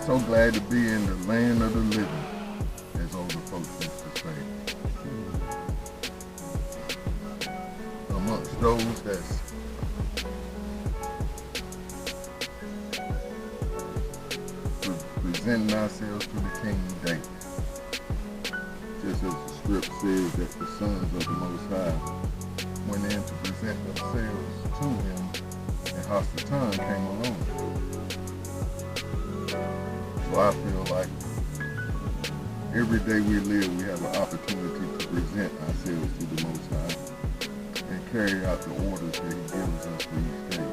So glad to be in the land of the living, as older folks used to say. Amongst those that's presenting ourselves to the King daily. Just as the script says that the sons of the Most High went in to present themselves to him, and Hasatan came along. So I feel like every day we live, we have an opportunity to present ourselves to the Most High and carry out the orders that he gives us for each day.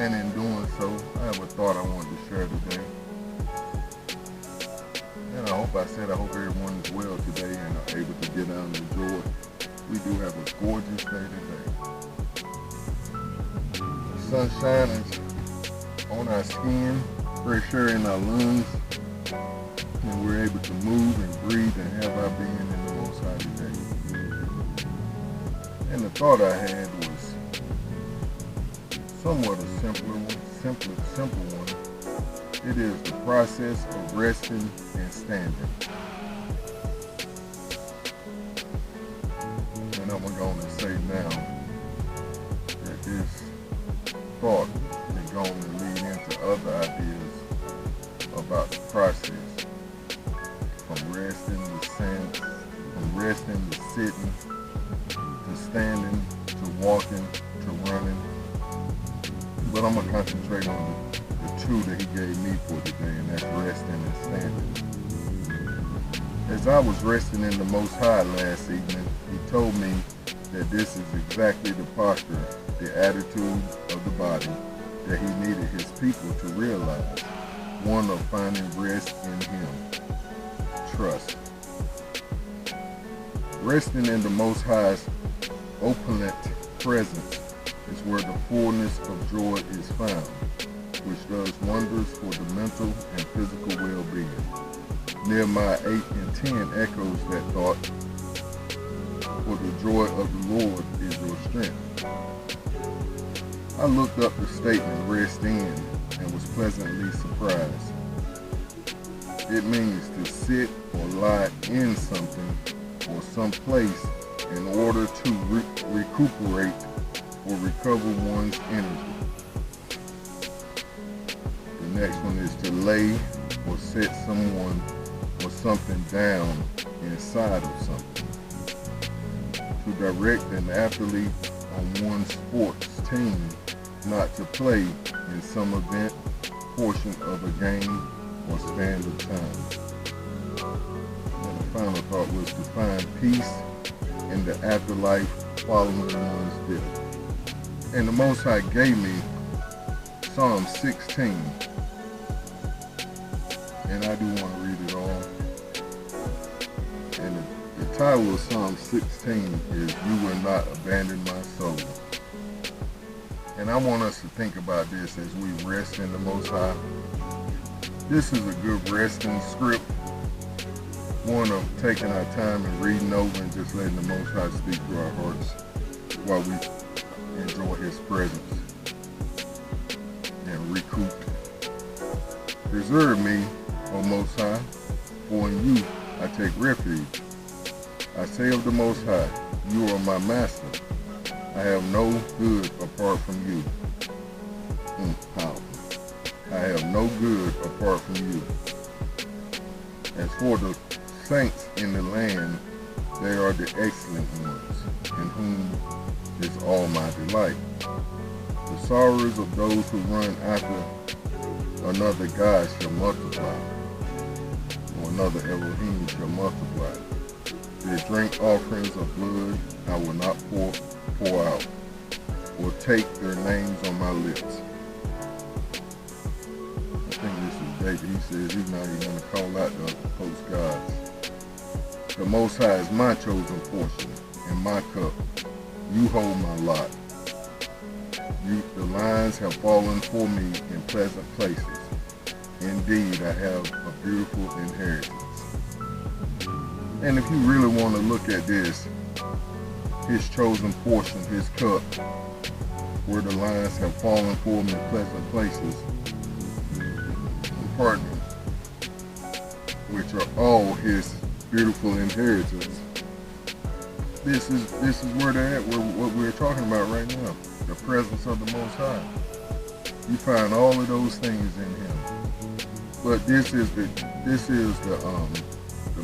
And in doing so, I have a thought I wanted to share today. And I hope everyone is well today and are able to get out and enjoy it. We do have a gorgeous day today. The sun shining on our skin, fresh air in our lungs, and we're able to move and breathe and have our being in the Most High today. And the thought I had was somewhat a simple one. It is the process of resting and standing. And I'm going to say now that this thought is going to lead into other ideas about the process. From resting to sitting, to standing, to walking, to running. But I'm going to concentrate on the two that he gave me for today, and that's resting and standing. As I was resting in the Most High last evening, he told me that this is exactly the posture, the attitude of the body that he needed his people to realize. One of finding rest in him. Trust. Resting in the Most High's opulent presence is where the fullness of joy is found, which does wonders for the mental and physical well-being. Nehemiah 8 and 10 echoes that thought, for the joy of the Lord is your strength. I looked up the statement rest in and was pleasantly surprised. It means to sit or lie in something or someplace in order to recuperate or recover one's energy. The next one is to lay or set someone or something down inside of something. To direct an athlete on one's sports team not to play in some event, portion of a game, or span of time. And the final thought was to find peace in the afterlife following one's death. And the Most High gave me Psalm 16. And I do want to read it all. And the title of Psalm 16 is You Will Not Abandon My Soul. And I want us to think about this as we rest in the Most High. This is a good resting script. One of taking our time and reading over and just letting the Most High speak to our hearts while we enjoy his presence and recoup. Preserve me, O Most High, for in you I take refuge. I say of the Most High, you are my master. I have no good apart from you. Powerful. I have no good apart from you. As for the saints in the land, they are the excellent ones, in whom is all my delight. The sorrows of those who run after another God shall multiply, or another Elohim shall multiply. Their drink offerings of blood I will not pour out, or take their names on my lips. I think this is David. He says he's not even going to call out the other folks gods. The Most High is my chosen portion and my cup. You hold my lot. The lines have fallen for me in pleasant places. Indeed, I have a beautiful inheritance. And if you really want to look at this, his chosen portion, his cup, where the lines have fallen for him in pleasant places. Pardon me, which are all his beautiful inheritance. This is where they're at, what we're talking about right now. The presence of the Most High. You find all of those things in him. But this is the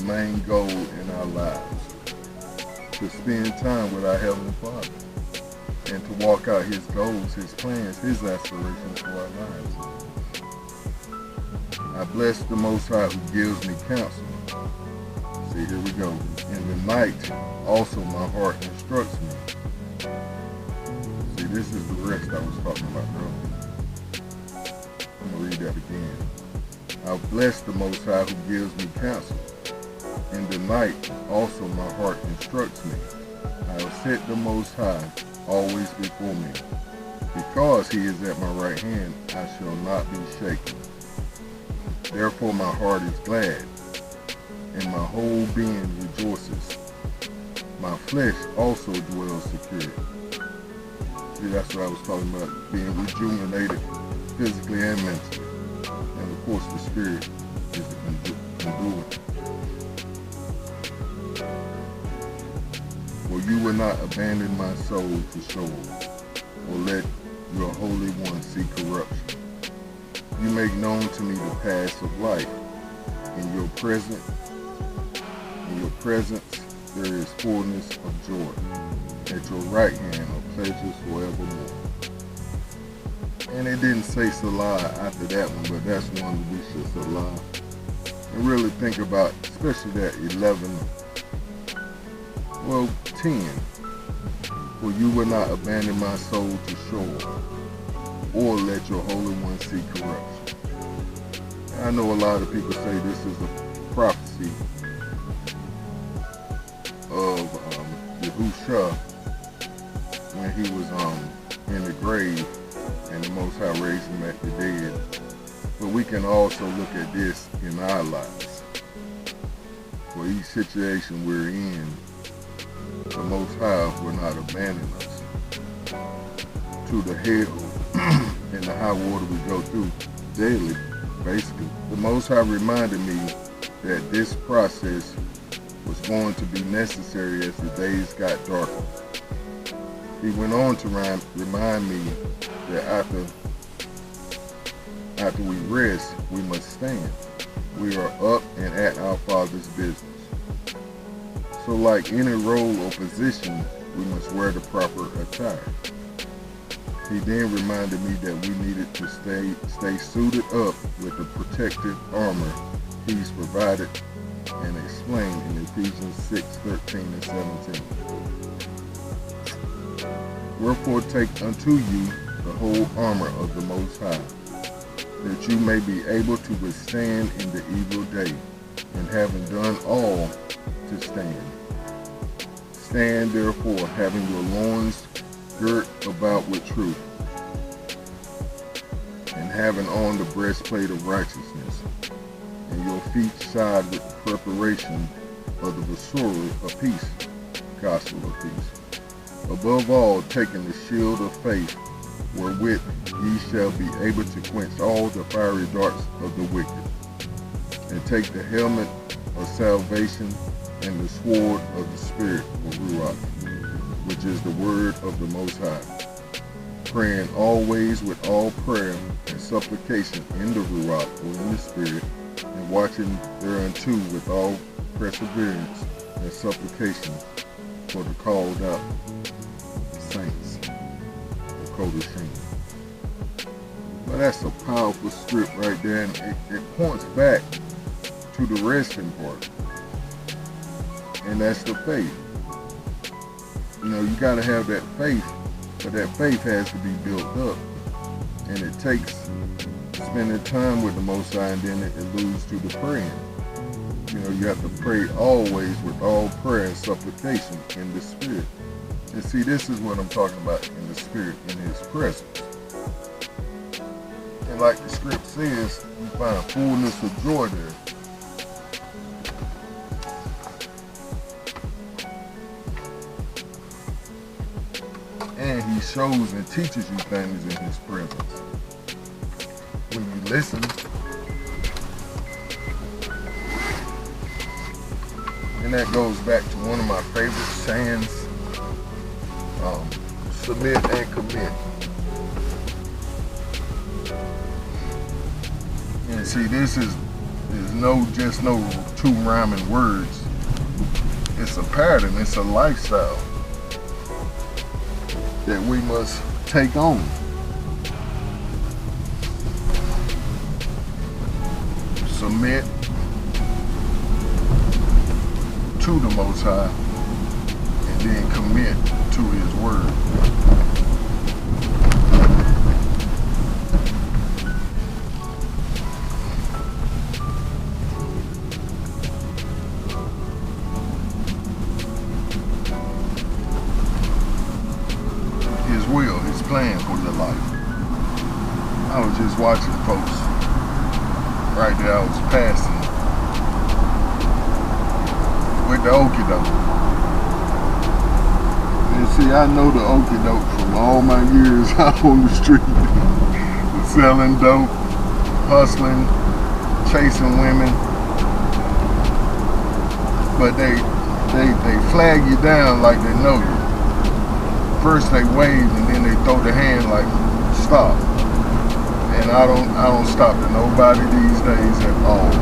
main goal in our lives. To spend time with our Heavenly Father. And to walk out his goals, his plans, his aspirations for our lives. I bless the Most High who gives me counsel. See, here we go. In the night, also my heart instructs me. See, this is the rest I was talking about earlier. I'm going to read that again. I bless the Most High who gives me counsel. In the night, also my heart instructs me. I have set the Most High always before me. Because he is at my right hand, I shall not be shaken. Therefore my heart is glad, and my whole being rejoices. My flesh also dwells secure. See, that's what I was talking about, being rejuvenated physically and mentally. And of course the spirit is enduring. For you will not abandon my soul to Sheol, or let your Holy One see corruption. You make known to me the paths of life. In your presence there is fullness of joy. At your right hand are pleasures forevermore. And it didn't say Salah after that one, but that's one that we should Salah. And really think about, especially that 10. For you will not abandon my soul to Sheol, or let your Holy One see corruption. I know a lot of people say this is a prophecy of Yahushua when he was in the grave and the Most High raised him at the dead. But we can also look at this in our lives. For each situation we're in, the Most High will not abandon us to the hell and the high water we go through daily, basically. The Most High reminded me that this process was going to be necessary as the days got darker. He went on to remind me that after we rest, we must stand. We are up and at our Father's business. So like any role or position, we must wear the proper attire. He then reminded me that we needed to stay suited up with the protective armor he's provided and explained in Ephesians 6:13 and 17. Wherefore take unto you the whole armor of the Most High, that you may be able to withstand in the evil day, and having done all, to stand. Stand therefore, having your loins girt about with truth, and having on the breastplate of righteousness, and your feet shod with the preparation of the sword of peace, gospel of peace. Above all, taking the shield of faith, wherewith ye shall be able to quench all the fiery darts of the wicked, and take the helmet of salvation and the sword of the Spirit, or Ruach, which is the word of the Most High, praying always with all prayer and supplication in the Ruach, or in the Spirit, and watching thereunto with all perseverance and supplication for the called out saints, the Kodashim. But that's a powerful script right there, and it points back to the resting part. And that's the faith. You know, you got to have that faith, but that faith has to be built up. And it takes spending time with the Most High, and then it alludes to the praying. You know, you have to pray always with all prayer and supplication in the Spirit. And see, this is what I'm talking about in the Spirit, in His presence. And like the script says, you find fullness of joy there. and he shows and teaches you things in his presence. When you listen, and that goes back to one of my favorite sayings, submit and commit. And see, this is no two rhyming words. It's a pattern, it's a lifestyle that we must take on. Submit to the Most High, and then commit to His Word. His will, His plan for your life. I was just watching folks right there. I was passing with the okie doke. And see, I know the okie doke from all my years out on the street. Selling dope, hustling, chasing women. But they flag you down like they know you. First they wave and then they throw the hand like stop. And I don't stop to nobody these days at all.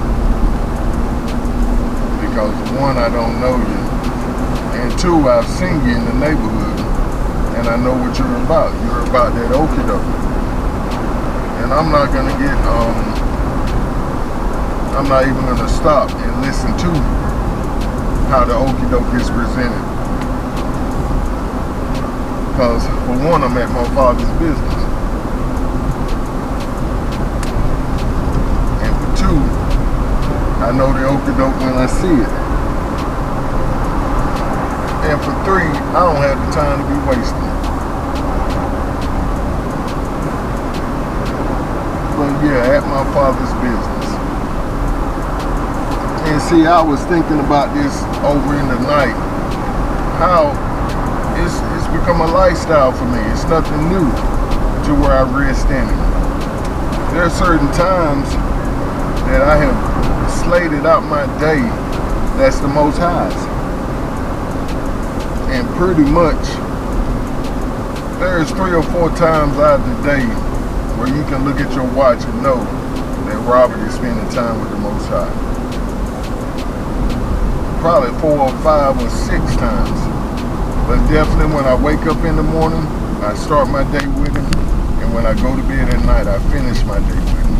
Because one, I don't know you, and two, I've seen you in the neighborhood, and I know what you're about. You're about that okie doke. And I'm not gonna get, I'm not even gonna stop and listen to how the okie doke is presented. Because for one, I'm at my father's business. And for two, I know the okie doke when I see it. And for three, I don't have the time to be wasting. But yeah, at my father's business. And see, I was thinking about this over in the night. How it's become a lifestyle for me. It's nothing new to where I rest in it. There are certain times that I have slated out my day that's the Most High's. And pretty much, there's 3 or 4 times out of the day where you can look at your watch and know that Robert is spending time with the Most High. Probably 4 or 5 or 6 times. But definitely when I wake up in the morning, I start my day with him. And when I go to bed at night, I finish my day with him.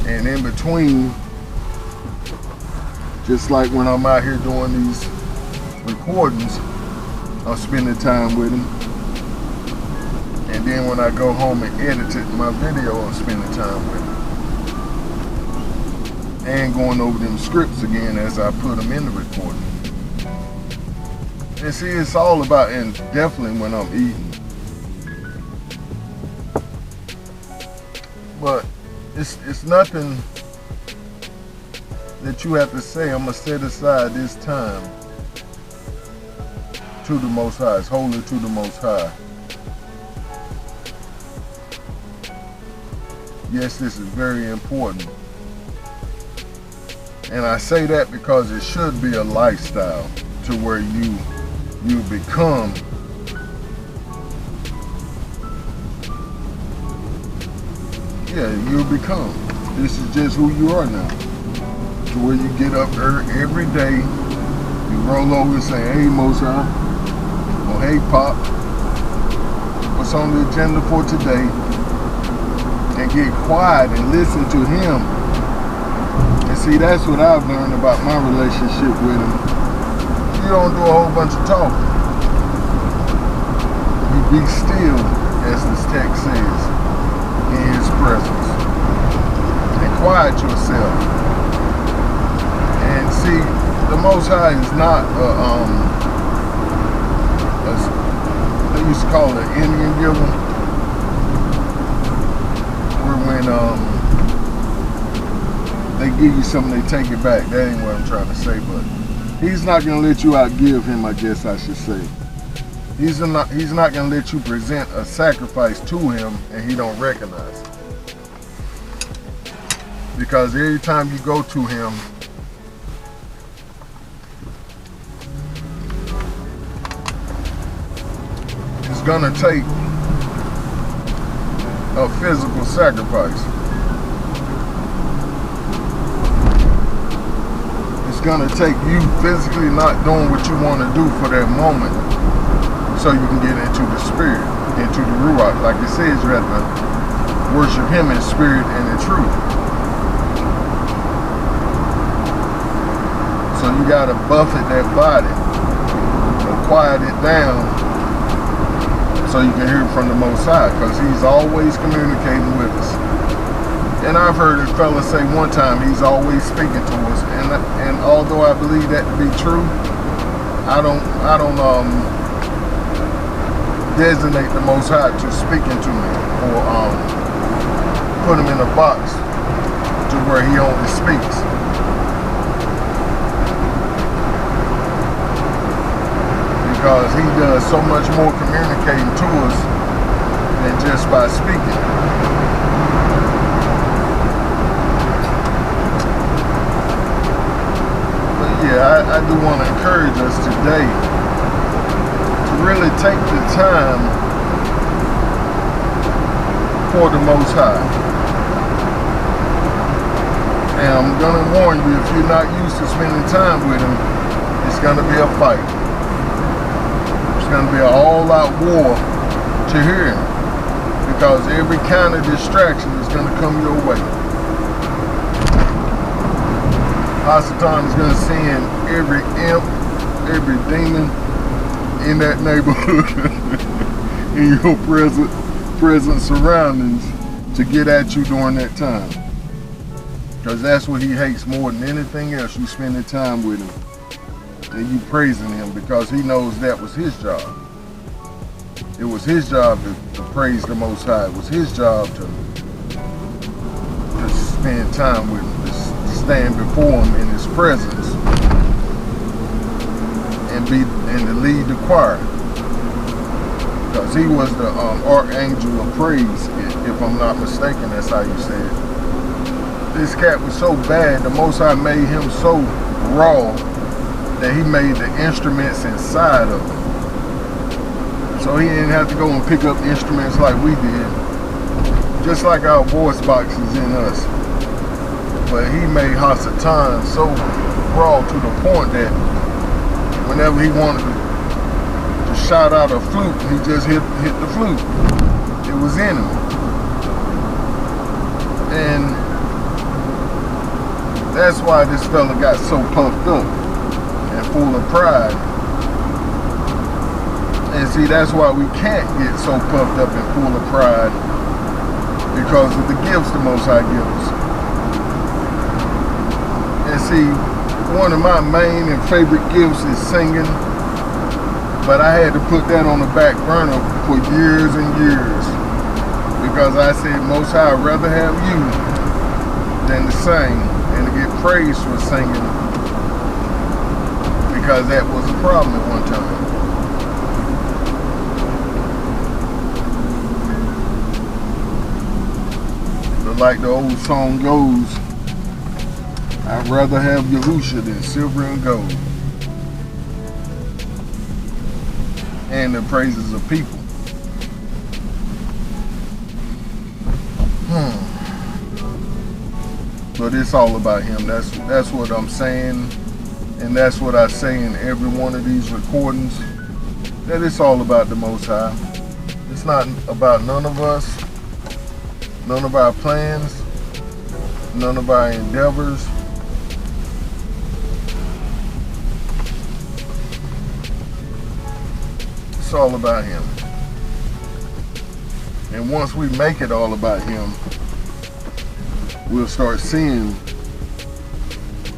And in between, just like when I'm out here doing these recordings, I'm spending time with him. And then when I go home and edit my video, I'm spending time with him. And going over them scripts again as I put them in the recording. And see, it's all about, and definitely when I'm eating. But it's nothing that you have to say, I'm going to set aside this time to the Most High. It's holy to the Most High. Yes, this is very important. And I say that because it should be a lifestyle to where you become you become. This is just who you are now. To where you get up every day, you roll over and say, hey Most High, or hey Pop, what's on the agenda for today? And get quiet and listen to him. And see, that's what I've learned about my relationship with him. You don't do a whole bunch of talking. You be still, as this text says, in his presence. And quiet yourself. And see, the Most High is not they used to call it an Indian giver. Where when they give you something, they take it back. That ain't what I'm trying to say, but he's not going to let you outgive him, I guess I should say. He's not going to let you present a sacrifice to him and he don't recognize it. Because every time you go to him, it's going to take a physical sacrifice. It's going to take you physically not doing what you want to do for that moment so you can get into the spirit, into the ruach. Like it says, you have to worship him in spirit and in truth. So you got to buffet that body or quiet it down so you can hear from the Most High, because he's always communicating with us. And I've heard a fella say one time he's always speaking to us, and although I believe that to be true, I don't designate the Most High to speaking to me or put him in a box to where he only speaks. Because he does so much more communicating to us than just by speaking. But yeah, I do want to encourage us today to really take the time for the Most High. And I'm going to warn you, if you're not used to spending time with him, it's going to be a fight. It's going to be an all-out war to hear him, because every kind of distraction is going to come your way. Hasatan is going to send every imp, every demon in that neighborhood, in your present surroundings, to get at you during that time. Because that's what he hates more than anything else, you spending time with him and you praising him, because he knows that was his job. It was his job to praise the Most High. It was his job to spend time with him, to stand before him in his presence and to lead the choir. Because he was the archangel of praise, if I'm not mistaken, that's how you say it. This cat was so bad, the Most High made him so raw that he made the instruments inside of him. So he didn't have to go and pick up instruments like we did, just like our voice box is in us. But he made Hasatan so raw to the point that whenever he wanted to shout out a flute, he just hit the flute. It was in him. And that's why this fella got so puffed up and full of pride. And see, that's why we can't get so puffed up and full of pride, because of the gifts the Most High gives. And see, one of my main and favorite gifts is singing, but I had to put that on the back burner for years and years, because I said, Most High, I'd rather have you than to sing and to get praised for singing, because that was a problem at one time. But like the old song goes, I'd rather have Yahusha than silver and gold. And the praises of people. But it's all about him. That's what I'm saying, and that's what I say in every one of these recordings, that it's all about the Most High. It's not about none of us, none of our plans, none of our endeavors. It's all about him. And once we make it all about him, we'll start seeing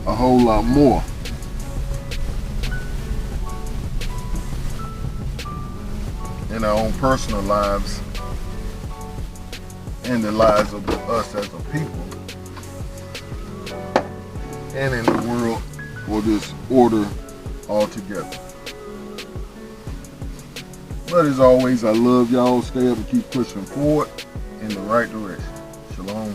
a whole lot more. In our own personal lives and the lives of us as a people, and in the world for this order altogether. But as always, I love y'all. Stay up and keep pushing forward in the right direction. Shalom.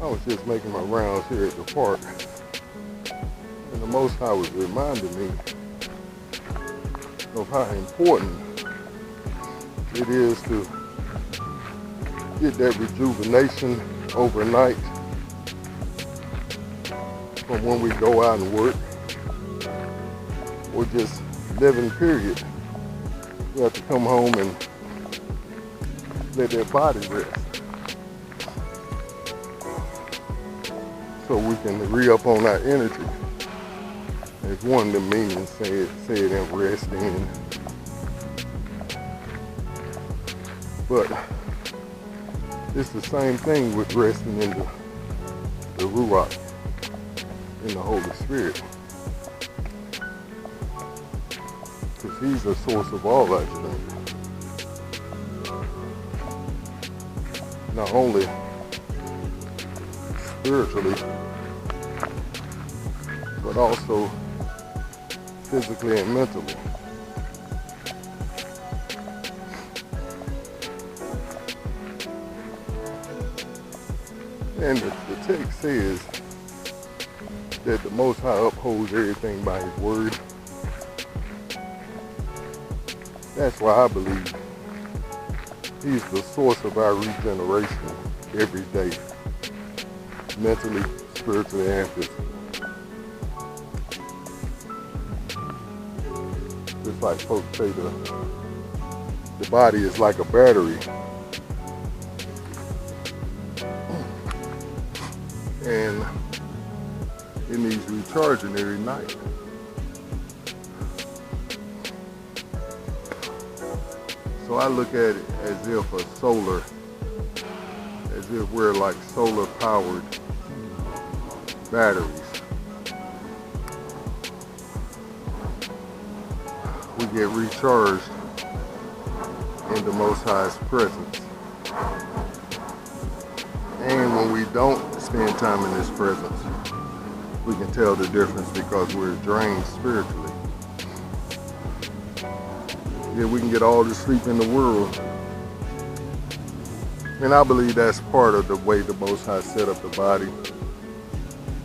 I was just making my rounds here at the park, and the Most High was reminding me of how important it is to get that rejuvenation overnight from when we go out and work, or just living period. We have to come home and let that body rest, so we can re-up on our energy. As one of the meanings said in rest in. But it's the same thing with resting in the Ruach, in the Holy Spirit. Because He's the source of all our strength. Not only spiritually, but also physically and mentally. And the text says that the Most High upholds everything by His word. That's why I believe He's the source of our regeneration every day, mentally, spiritually, and physically. Just like folks say, the body is like a battery. And it needs recharging every night. So I look at it as if as if we're like solar powered batteries. We get recharged in the Most High's presence. And when we don't spend time in His presence, we can tell the difference because we're drained spiritually. Yeah, we can get all the sleep in the world. And I believe that's part of the way the Most High set up the body,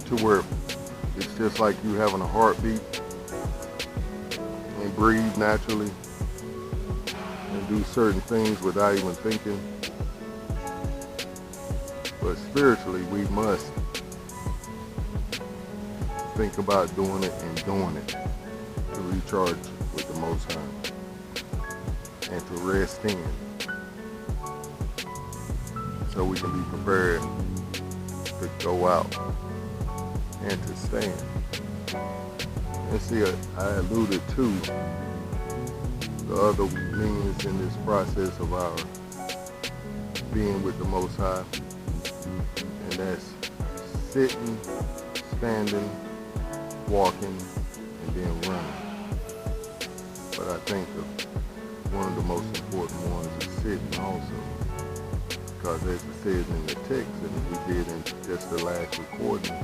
to where it's just like you having a heartbeat and breathe naturally and do certain things without even thinking. But spiritually, we must think about doing it and doing it to recharge with the Most High and to rest in, so we can be prepared to go out and to stand. And see, I alluded to the other means in this process of our being with the Most High, and that's sitting, standing, walking, and then running. But but I think one of the most important ones is sitting also. Because as it says in the text, and we did in just the last recording,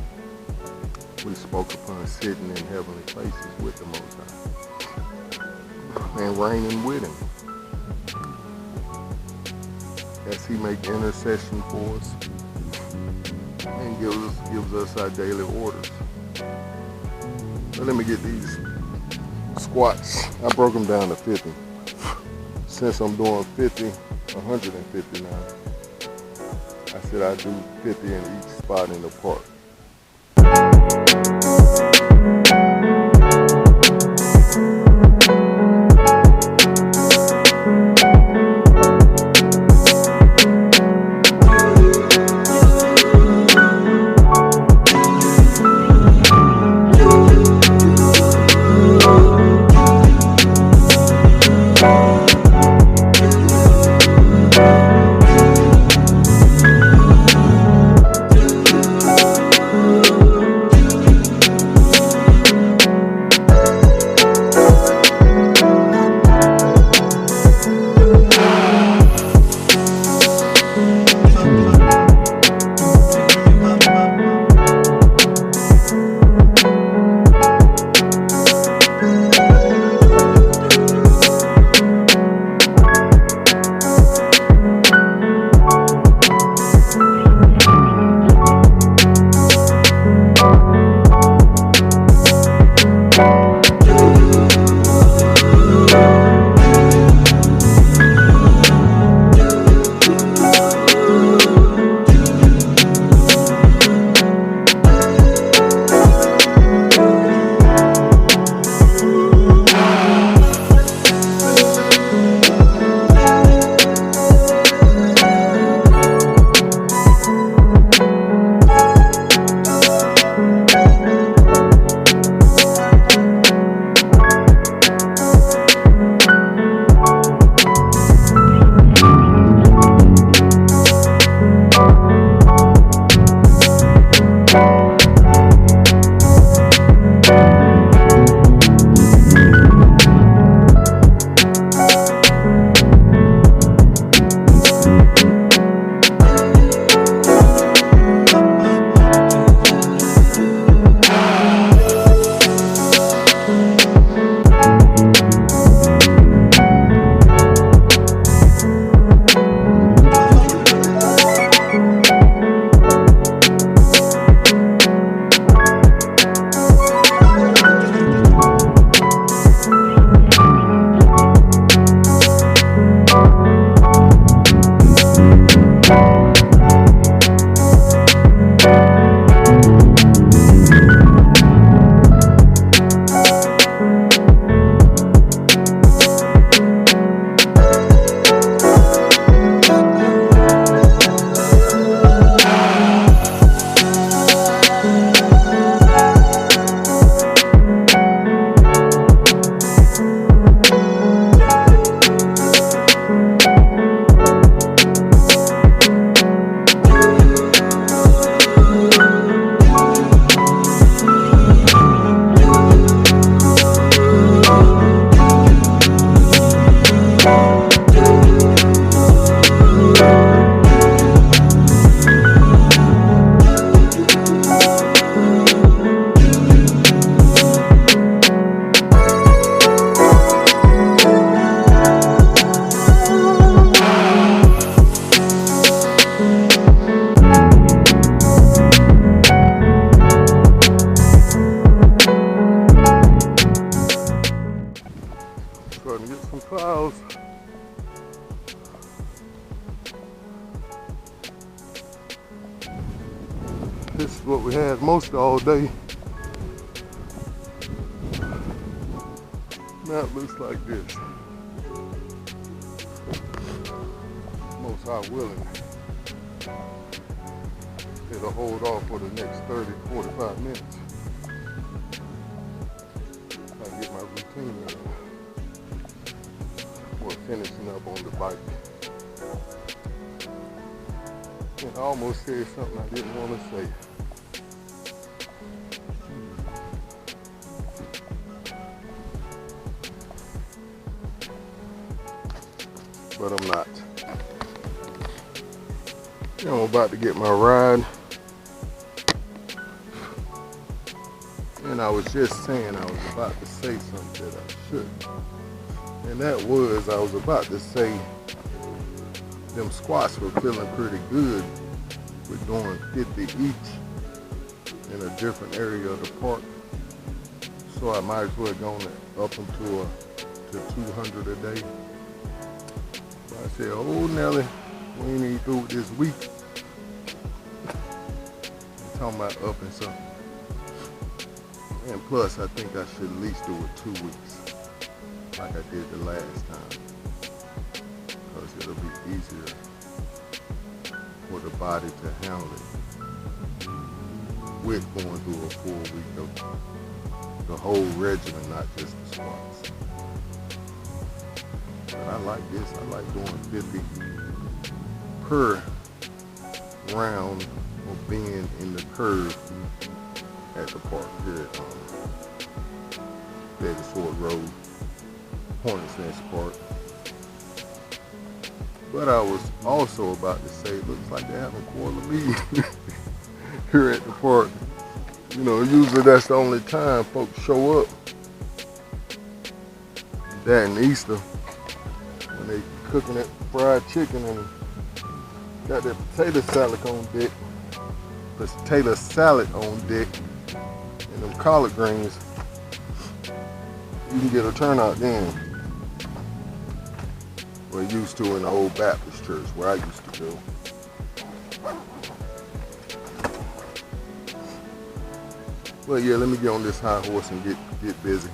we spoke upon sitting in heavenly places with the Most High and reigning with Him as He make intercession for us and gives us our daily orders. So let me get these squats. I broke them down to 50. Since I'm doing 150 now, I said I'd do 50 in each spot in the park. This is what we had most all day. Map looks like this. Most High willing, it'll hold off for the next 30-45 minutes. I get my routine in. We're finishing up on the bike. And I almost said something I didn't want to say. but I'm not. I'm about to get my ride. And I was just saying I was about to say something that I shouldn't. And that was, I was about to say them squats were feeling pretty good. We're doing 50 each in a different area of the park. So I might as well go up them to 200 a day. But I said, oh Nelly, we ain't even through with this week. I'm talking about upping something. And plus, I think I should at least do it 2 weeks, like I did the last time. Because it'll be easier for the body to handle it with going through a full week of the whole regimen, not just the squats. But I like this. I like doing 50 per round or bend in the curve at the park here at Betty Ford Road, Hornets Nest Park. But I was also about to say, it looks like they're having quarterly meeting here at the park. You know, usually that's the only time folks show up. That and Easter, when they cooking that fried chicken and got that potato salad on deck. Potato salad on deck and them collard greens. You can get a turnout then. We're used to in the old Baptist church where I used to go. But yeah, let me get on this high horse and get busy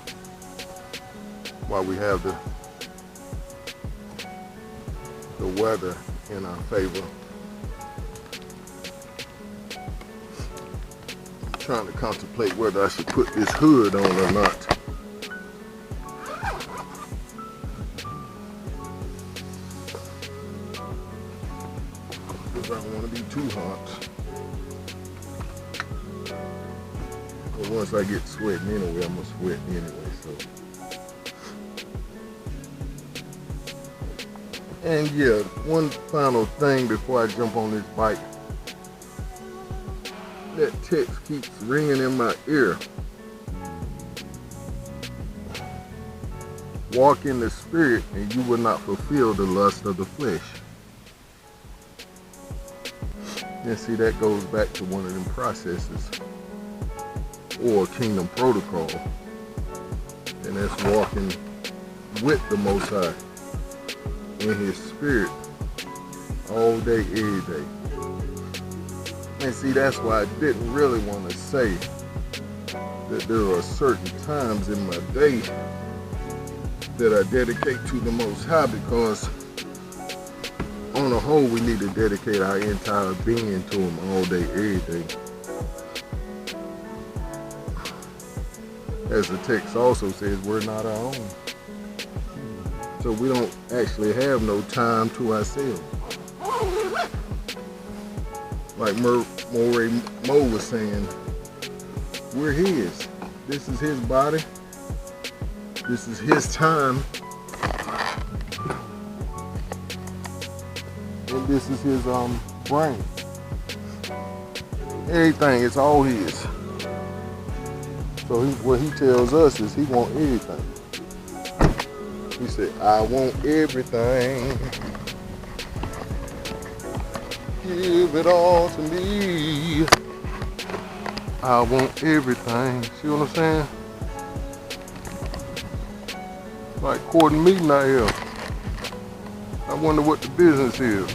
while we have the weather in our favor. I'm trying to contemplate whether I should put this hood on or not. Because I don't want to be too hot. But once I get sweating anyway, I'm going to sweat anyway, so. And yeah, one final thing before I jump on this bike. That text keeps ringing in my ear. Walk in the spirit and you will not fulfill the lust of the flesh. And see, that goes back to one of them processes or kingdom protocol. And that's walking with the Most High in His spirit all day, every day. And see, that's why I didn't really want to say that there are certain times in my day that I dedicate to the Most High, because on the whole, we need to dedicate our entire being to Him all day, every day. As the text also says, we're not our own. So we don't actually have no time to ourselves. Like Mo was saying, we're His. This is His body. This is His time. And this is His brain. Everything, it's all His. So what He tells us is He wants everything. He said, I want everything. Give it all to me. I want everything. See what I'm saying? Like courting meeting out here. I wonder what the business is.